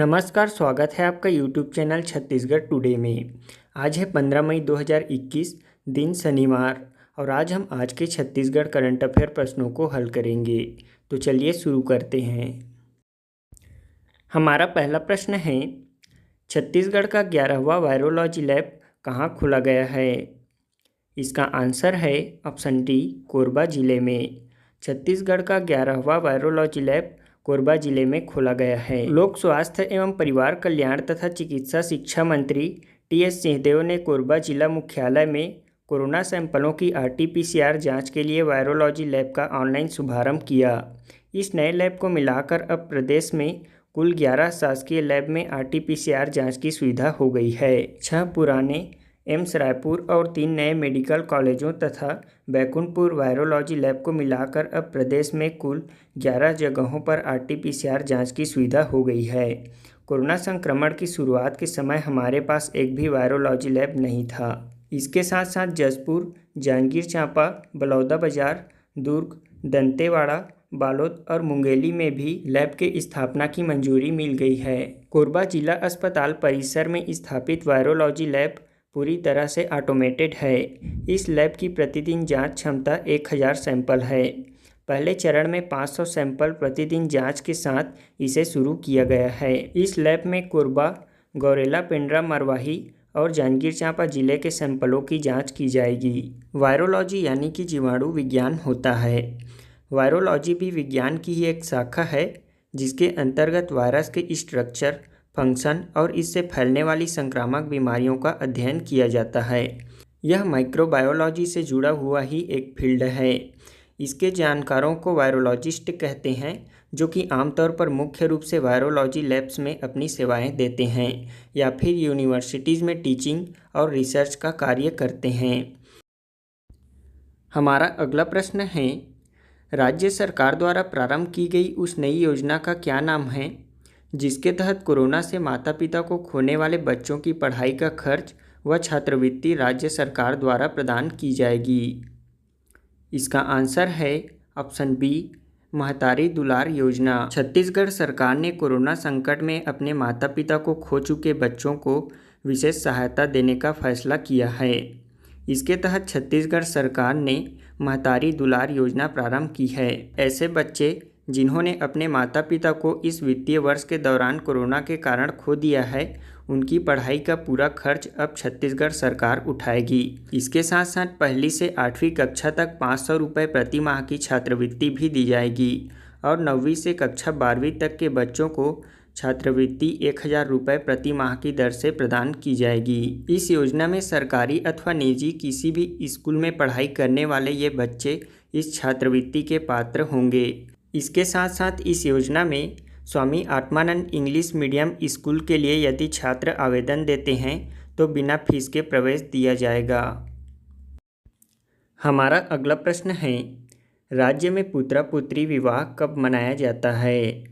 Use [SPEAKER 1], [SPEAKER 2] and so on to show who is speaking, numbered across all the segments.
[SPEAKER 1] नमस्कार, स्वागत है आपका यूट्यूब चैनल छत्तीसगढ़ टुडे में। आज है 15 मई 2021, दिन शनिवार, और आज हम आज के छत्तीसगढ़ करंट अफेयर प्रश्नों को हल करेंगे। तो चलिए शुरू करते हैं। हमारा पहला प्रश्न है, छत्तीसगढ़ का 11वां वायरोलॉजी लैब कहाँ खोला गया है? इसका आंसर है ऑप्शन डी, कोरबा जिले में। छत्तीसगढ़ का 11वां वायरोलॉजी लैब कोरबा जिले में खोला गया है। लोक स्वास्थ्य एवं परिवार कल्याण तथा चिकित्सा शिक्षा मंत्री टी.एस. सिंहदेव ने कोरबा जिला मुख्यालय में कोरोना सैंपलों की RT-PCR जांच के लिए वायरोलॉजी लैब का ऑनलाइन शुभारंभ किया। इस नए लैब को मिलाकर अब प्रदेश में कुल 11 शासकीय लैब में RT-PCR जांच की सुविधा हो गई है। 6 पुराने एम्स रायपुर और 3 नए मेडिकल कॉलेजों तथा बैकुंठपुर वायरोलॉजी लैब को मिलाकर अब प्रदेश में कुल 11 जगहों पर RT-PCR जांच की सुविधा हो गई है। कोरोना संक्रमण की शुरुआत के समय हमारे पास एक भी वायरोलॉजी लैब नहीं था। इसके साथ साथ जशपुर, जांजगीर चांपा, बलौदाबाजार, दुर्ग, दंतेवाड़ा, बालोद और मुंगेली में भी लैब के स्थापना की मंजूरी मिल गई है। कोरबा जिला अस्पताल परिसर में स्थापित वायरोलॉजी लैब पूरी तरह से ऑटोमेटेड है। इस लैब की प्रतिदिन जांच क्षमता 1000 सैंपल है। पहले चरण में 500 सैंपल प्रतिदिन जांच के साथ इसे शुरू किया गया है। इस लैब में कोरबा, गौरेला, पेंड्रा, मरवाही और जांजगीर चांपा जिले के सैंपलों की जांच की जाएगी। वायरोलॉजी यानी कि जीवाणु विज्ञान होता है। वायरोलॉजी भी विज्ञान की ही एक शाखा है जिसके अंतर्गत वायरस के स्ट्रक्चर, फंक्शन और इससे फैलने वाली संक्रामक बीमारियों का अध्ययन किया जाता है। यह माइक्रोबायोलॉजी से जुड़ा हुआ ही एक फील्ड है। इसके जानकारों को वायरोलॉजिस्ट कहते हैं, जो कि आमतौर पर मुख्य रूप से वायरोलॉजी लैब्स में अपनी सेवाएं देते हैं या फिर यूनिवर्सिटीज़ में टीचिंग और रिसर्च का कार्य करते हैं। हमारा अगला प्रश्न है, राज्य सरकार द्वारा प्रारंभ की गई उस नई योजना का क्या नाम है जिसके तहत कोरोना से माता पिता को खोने वाले बच्चों की पढ़ाई का खर्च व छात्रवृत्ति राज्य सरकार द्वारा प्रदान की जाएगी? इसका आंसर है ऑप्शन बी, महतारी दुलार योजना। छत्तीसगढ़ सरकार ने कोरोना संकट में अपने माता पिता को खो चुके बच्चों को विशेष सहायता देने का फैसला किया है। इसके तहत छत्तीसगढ़ सरकार ने महतारी दुलार योजना प्रारंभ की है। ऐसे बच्चे जिन्होंने अपने माता पिता को इस वित्तीय वर्ष के दौरान कोरोना के कारण खो दिया है, उनकी पढ़ाई का पूरा खर्च अब छत्तीसगढ़ सरकार उठाएगी। इसके साथ साथ 1ली से 8वीं कक्षा तक 500 रुपये प्रति माह की छात्रवृत्ति भी दी जाएगी और 9वीं से कक्षा 12वीं तक के बच्चों को छात्रवृत्ति 1000 रुपये प्रति माह की दर से प्रदान की जाएगी। इस योजना में सरकारी अथवा निजी किसी भी स्कूल में पढ़ाई करने वाले ये बच्चे इस छात्रवृत्ति के पात्र होंगे। इसके साथ साथ इस योजना में Swami Atmanand English medium school के लिए यदि छात्र आवेदन देते हैं तो बिना फीस के प्रवेश दिया जाएगा। हमारा अगला प्रश्न है, राज्य में पुत्रा पुत्री विवाह कब मनाया जाता है?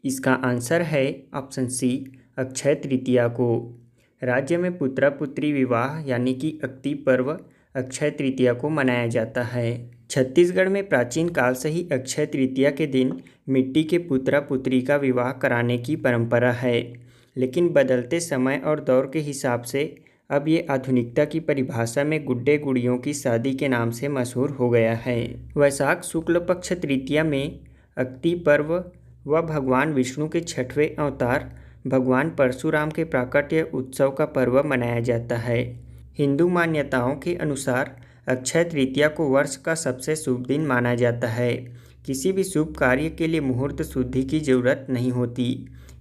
[SPEAKER 1] इसका आंसर है ऑप्शन सी, अक्षय तृतीया को। राज्य में पुत्रा पुत्री विवाह यानी कि अक्ति पर्व अक्षय तृतीया को मनाया जाता है। छत्तीसगढ़ में प्राचीन काल से ही अक्षय तृतीया के दिन मिट्टी के पुत्रा पुत्री का विवाह कराने की परंपरा है, लेकिन बदलते समय और दौर के हिसाब से अब ये आधुनिकता की परिभाषा में गुड्डे गुड़ियों की शादी के नाम से मशहूर हो गया है। वैशाख शुक्ल पक्ष तृतीया में अक्ति पर्व व भगवान विष्णु के 6वें अवतार भगवान परशुराम के प्राकट्य उत्सव का पर्व मनाया जाता है। हिंदू मान्यताओं के अनुसार अक्षय तृतीया को वर्ष का सबसे शुभ दिन माना जाता है। किसी भी शुभ कार्य के लिए मुहूर्त शुद्धि की जरूरत नहीं होती।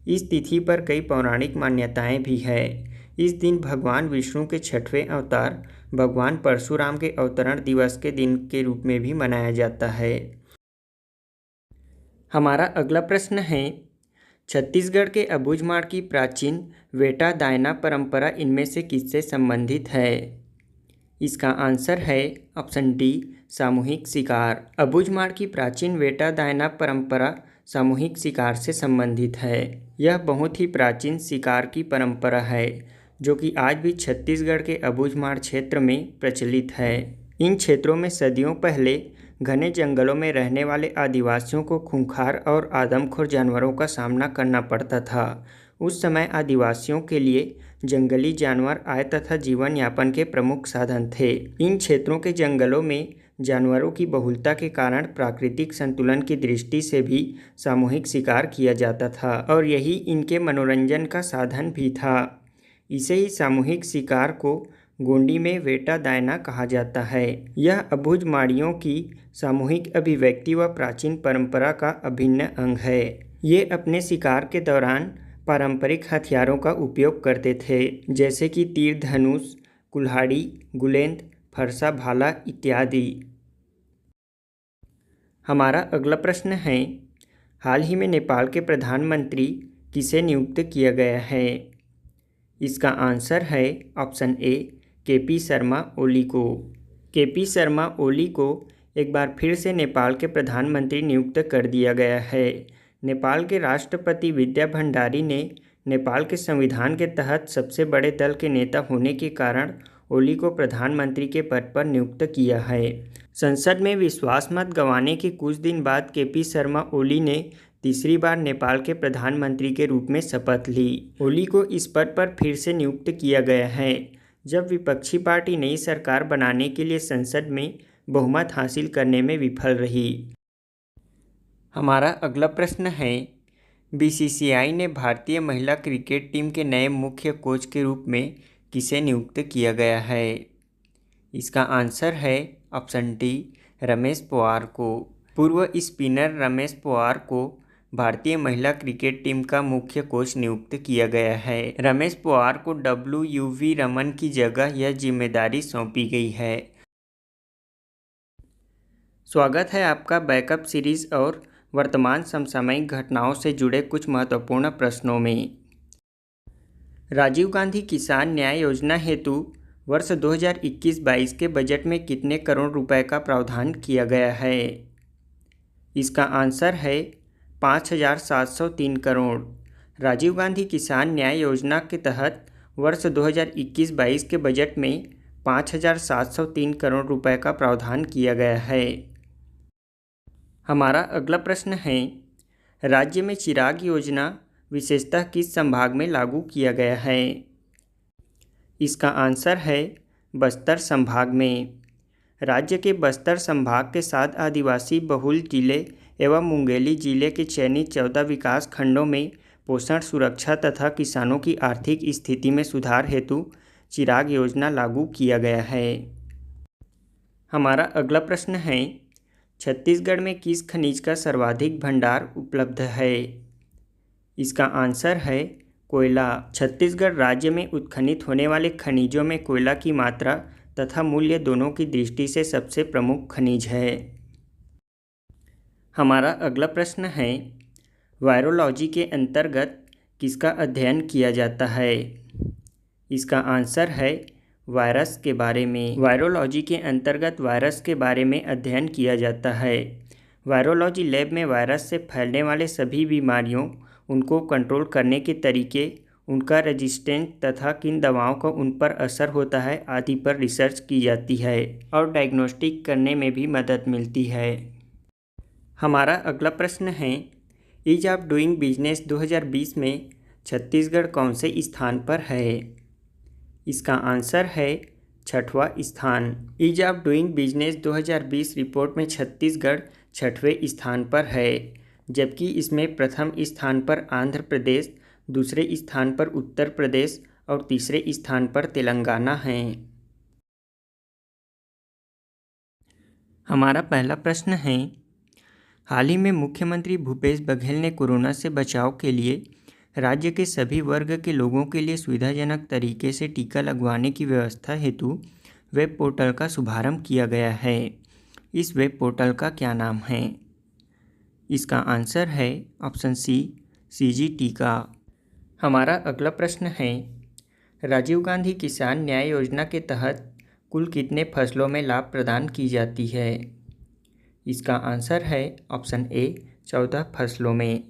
[SPEAKER 1] इस तिथि पर कई पौराणिक मान्यताएं भी है। इस दिन भगवान विष्णु के 6वें अवतार भगवान परशुराम के अवतरण दिवस के दिन के रूप में भी मनाया जाता है। हमारा अगला प्रश्न है, छत्तीसगढ़ के अबूझमाड़ की प्राचीन वेटा दायना परंपरा इनमें से किससे संबंधित है? इसका आंसर है ऑप्शन डी, सामूहिक शिकार। अबूझमाड़ की प्राचीन वेटा दायना परंपरा सामूहिक शिकार से संबंधित है। यह बहुत ही प्राचीन शिकार की परंपरा है जो कि आज भी छत्तीसगढ़ के अबूझमाड़ क्षेत्र में प्रचलित है। इन क्षेत्रों में सदियों पहले घने जंगलों में रहने वाले आदिवासियों को खूंखार और आदमखोर जानवरों का सामना करना पड़ता था। उस समय आदिवासियों के लिए जंगली जानवर आय तथा जीवन यापन के प्रमुख साधन थे। इन क्षेत्रों के जंगलों में जानवरों की बहुलता के कारण प्राकृतिक संतुलन की दृष्टि से भी सामूहिक शिकार किया जाता था और यही इनके मनोरंजन का साधन भी था। इसे ही सामूहिक शिकार को गोंडी में वेटा दायना कहा जाता है। यह अबुझ माड़ियों की सामूहिक अभिव्यक्ति व प्राचीन परंपरा का अभिन्न अंग है। ये अपने शिकार के दौरान पारंपरिक हथियारों का उपयोग करते थे, जैसे कि तीर धनुष, कुल्हाड़ी, गुलेंद, फरसा, भाला इत्यादि। हमारा अगला प्रश्न है, हाल ही में नेपाल के प्रधानमंत्री किसे नियुक्त किया गया है? इसका आंसर है option A KP Sharma Oli को। केपी शर्मा ओली को एक बार फिर से नेपाल के प्रधानमंत्री नियुक्त कर दिया गया है। नेपाल के राष्ट्रपति विद्या भंडारी ने नेपाल के संविधान के तहत सबसे बड़े दल के नेता होने के कारण ओली को प्रधानमंत्री के पद पर नियुक्त किया है। संसद में विश्वास मत गंवाने के कुछ दिन बाद केपी शर्मा ओली ने तीसरी बार नेपाल के प्रधानमंत्री के रूप में शपथ ली। ओली को इस पद पर फिर से नियुक्त किया गया है जब विपक्षी पार्टी नई सरकार बनाने के लिए संसद में बहुमत हासिल करने में विफल रही। हमारा अगला प्रश्न है, बीसीसीआई ने भारतीय महिला क्रिकेट टीम के नए मुख्य कोच के रूप में किसे नियुक्त किया गया है? इसका आंसर है ऑप्शन डी रमेश पवार को। पूर्व स्पिनर रमेश पवार को भारतीय महिला क्रिकेट टीम का मुख्य कोच नियुक्त किया गया है। रमेश पवार को WUV रमन की जगह यह जिम्मेदारी सौंपी गई है। स्वागत है आपका बैकअप सीरीज और वर्तमान समसामयिक घटनाओं से जुड़े कुछ महत्वपूर्ण प्रश्नों में। राजीव गांधी किसान न्याय योजना हेतु वर्ष 2021-22 के बजट में कितने करोड़ रुपए का प्रावधान किया गया है? इसका आंसर है 5,703 करोड़। राजीव गांधी किसान न्याय योजना के तहत वर्ष 2021-22 के बजट में 5,703 करोड़ रुपए का प्रावधान किया गया है। हमारा अगला प्रश्न है, राज्य में चिराग योजना विशेषतः किस संभाग में लागू किया गया है? इसका आंसर है बस्तर संभाग में। राज्य के बस्तर संभाग के 7 आदिवासी बहुल जिले एवं मुंगेली जिले के चयनित 14 विकास खंडों में पोषण सुरक्षा तथा किसानों की आर्थिक स्थिति में सुधार हेतु चिराग योजना लागू किया गया है। हमारा अगला प्रश्न है, छत्तीसगढ़ में किस खनिज का सर्वाधिक भंडार उपलब्ध है? इसका आंसर है कोयला। छत्तीसगढ़ राज्य में उत्खनित होने वाले खनिजों में कोयला की मात्रा तथा मूल्य दोनों की दृष्टि से सबसे प्रमुख खनिज है। हमारा अगला प्रश्न है, वायरोलॉजी के अंतर्गत किसका अध्ययन किया जाता है? इसका आंसर है वायरस के बारे में। वायरोलॉजी के अंतर्गत वायरस के बारे में अध्ययन किया जाता है। वायरोलॉजी लैब में वायरस से फैलने वाले सभी बीमारियों, उनको कंट्रोल करने के तरीके, उनका रेजिस्टेंस तथा किन दवाओं का उन पर असर होता है आदि पर रिसर्च की जाती है और डायग्नोस्टिक करने में भी मदद मिलती है। हमारा अगला प्रश्न है, ईज ऑफ डूइंग बिजनेस 2020 में छत्तीसगढ़ कौन से स्थान पर है? इसका आंसर है 6वां स्थान। Ease of doing business 2020 report में छत्तीसगढ़ 6वें स्थान पर है, जबकि इसमें प्रथम स्थान पर आंध्र प्रदेश, दूसरे स्थान पर उत्तर प्रदेश और तीसरे स्थान पर तेलंगाना है। हमारा पहला प्रश्न है, हाल ही में मुख्यमंत्री भूपेश बघेल ने कोरोना से बचाव के लिए राज्य के सभी वर्ग के लोगों के लिए सुविधाजनक तरीके से टीका लगवाने की व्यवस्था हेतु वेब पोर्टल का शुभारंभ किया गया है। इस वेब पोर्टल का क्या नाम है? इसका आंसर है ऑप्शन सी CG टीका। हमारा अगला प्रश्न है, राजीव गांधी किसान न्याय योजना के तहत कुल कितने फसलों में लाभ प्रदान की जाती है? इसका आंसर है ऑप्शन ए 14 फसलों में।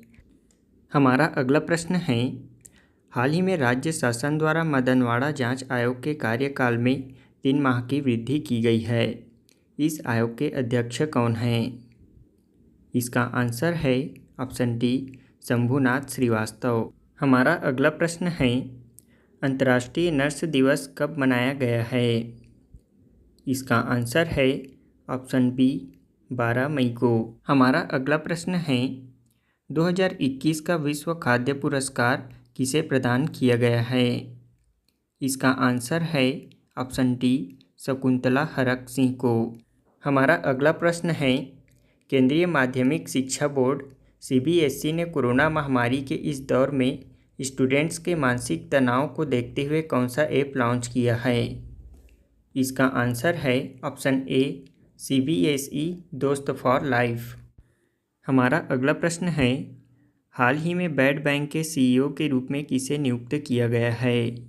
[SPEAKER 1] हमारा अगला प्रश्न है, हाल ही में राज्य शासन द्वारा मदनवाड़ा जांच आयोग के कार्यकाल में 3 माह की वृद्धि की गई है। इस आयोग के अध्यक्ष कौन हैं? इसका आंसर है ऑप्शन डी शंभुनाथ श्रीवास्तव। हमारा अगला प्रश्न है, अंतर्राष्ट्रीय नर्स दिवस कब मनाया गया है? इसका आंसर है ऑप्शन बी 12 मई को। हमारा अगला प्रश्न है, 2021 का विश्व खाद्य पुरस्कार किसे प्रदान किया गया है? इसका आंसर है ऑप्शन डी शकुंतला हरक सिंह को। हमारा अगला प्रश्न है, केंद्रीय माध्यमिक शिक्षा बोर्ड सीबीएसई ने कोरोना महामारी के इस दौर में स्टूडेंट्स के मानसिक तनाव को देखते हुए कौन सा ऐप लॉन्च किया है? इसका आंसर है ऑप्शन ए सीबीएसई दोस्त फॉर लाइफ। हमारा अगला प्रश्न है, हाल ही में बैड बैंक के सीईओ के रूप में किसे नियुक्त किया गया है?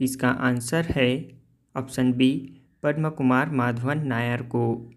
[SPEAKER 1] इसका आंसर है ऑप्शन बी पद्म कुमार माधवन नायर को।